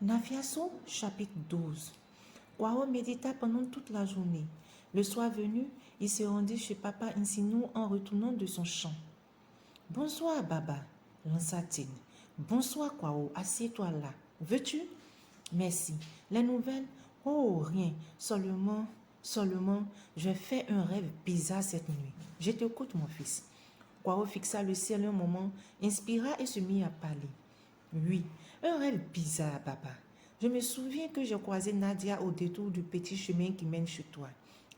Nafiaso, chapitre 12. Kwao médita pendant toute la journée. Le soir venu, il se rendit chez Papa Insinou en retournant de son champ. Bonsoir, Baba, lança-t-il. Bonsoir, Kwao, assieds-toi là. Veux-tu? Merci. Les nouvelles? Oh, rien. Seulement, j'ai fait un rêve bizarre cette nuit. Je t'écoute, mon fils. Kwao fixa le ciel un moment, inspira et se mit à parler. Oui, un rêve bizarre, Baba. Je me souviens que j'ai croisé Nadia au détour du petit chemin qui mène chez toi.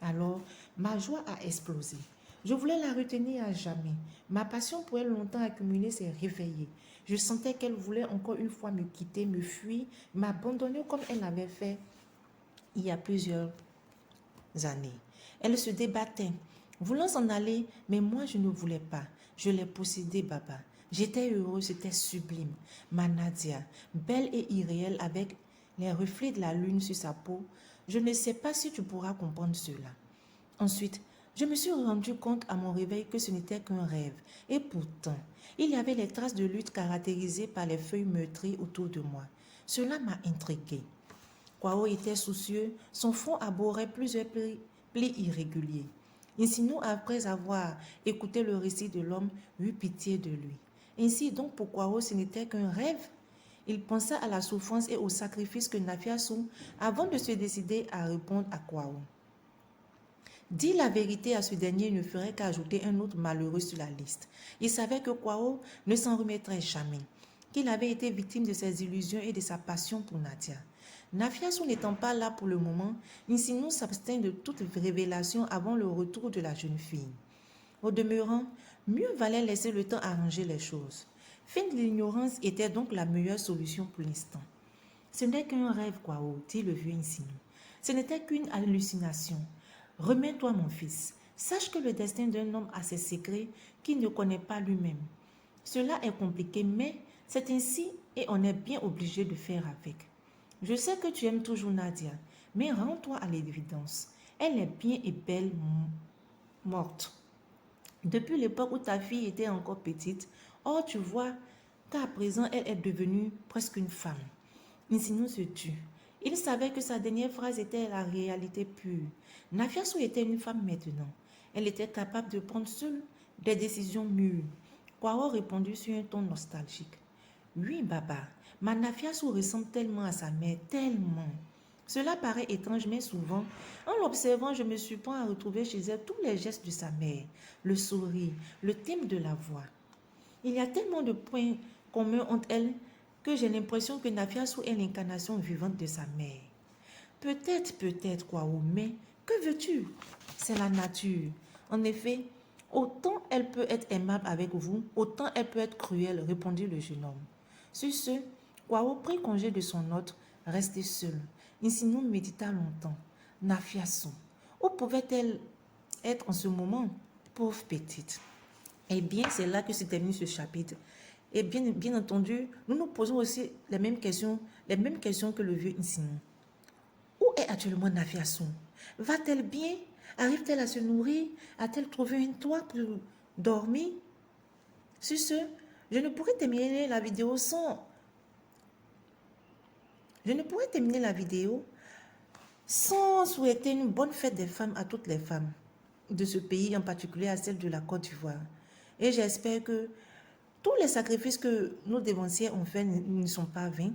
Alors, ma joie a explosé. Je voulais la retenir à jamais. Ma passion pour elle longtemps accumulée s'est réveillée. Je sentais qu'elle voulait encore une fois me quitter, me fuir, m'abandonner comme elle l'avait fait il y a plusieurs années. Elle se débattait, voulant s'en aller, mais moi je ne voulais pas. Je l'ai possédée, Baba. J'étais heureux, c'était sublime. Ma Nadia, belle et irréelle avec les reflets de la lune sur sa peau. Je ne sais pas si tu pourras comprendre cela. Ensuite, je me suis rendu compte à mon réveil que ce n'était qu'un rêve. Et pourtant, il y avait les traces de lutte caractérisées par les feuilles meurtries autour de moi. Cela m'a intriguée. Kwao était soucieux, son front abhorrait plusieurs plis irréguliers. Insinou, après avoir écouté le récit de l'homme, eut pitié de lui. Ainsi donc pour Kwao, ce n'était qu'un rêve. Il pensa à la souffrance et au sacrifice que Nafiasu avant de se décider à répondre à Kwao. Dire la vérité à ce dernier ne ferait qu'ajouter un autre malheureux sur la liste. Il savait que Kwao ne s'en remettrait jamais, qu'il avait été victime de ses illusions et de sa passion pour Nadia. Nafiasu n'étant pas là pour le moment, Insinou s'abstint de toute révélation avant le retour de la jeune fille. Au demeurant, mieux valait laisser le temps arranger les choses. Feindre l'ignorance était donc la meilleure solution pour l'instant. Ce n'est qu'un rêve, Kwao, dit le vieux Insinou. Ce n'était qu'une hallucination. Remets-toi, mon fils. Sache que le destin d'un homme a ses secrets qu'il ne connaît pas lui-même. Cela est compliqué, mais c'est ainsi et on est bien obligé de faire avec. Je sais que tu aimes toujours Nadia, mais rends-toi à l'évidence. Elle est bien et belle morte. Depuis l'époque où ta fille était encore petite, or tu vois qu'à présent elle est devenue presque une femme. Insinou se tut. Il savait que sa dernière phrase était la réalité pure. Nafiasu était une femme maintenant. Elle était capable de prendre seule des décisions mûres. Kwao répondit sur un ton nostalgique. Oui, Baba, ma Nafiasu ressemble tellement à sa mère, tellement. Cela paraît étrange, mais souvent, en l'observant, je me surprends à retrouver chez elle tous les gestes de sa mère, le sourire, le thème de la voix. Il y a tellement de points communs entre elles que j'ai l'impression que Nafiasu est l'incarnation vivante de sa mère. Peut-être, Kwao, mais que veux-tu? C'est la nature. En effet, autant elle peut être aimable avec vous, autant elle peut être cruelle, répondit le jeune homme. Sur ce, Kwao prit congé de son hôte, resté seul. Insinou médita longtemps. Nafiasu, où pouvait-elle être en ce moment? Pauvre petite. Eh bien, c'est là que se termine ce chapitre. Et bien entendu, nous nous posons aussi les mêmes questions que le vieux Insinou. Où est actuellement Nafiasu? Va-t-elle bien? Arrive-t-elle à se nourrir? A-t-elle trouvé un toit pour dormir? Sur ce, je ne pourrais terminer la vidéo sans souhaiter une bonne fête des femmes à toutes les femmes de ce pays, en particulier à celles de la Côte d'Ivoire. Et j'espère que tous les sacrifices que nos dévanciers ont faits ne sont pas vains.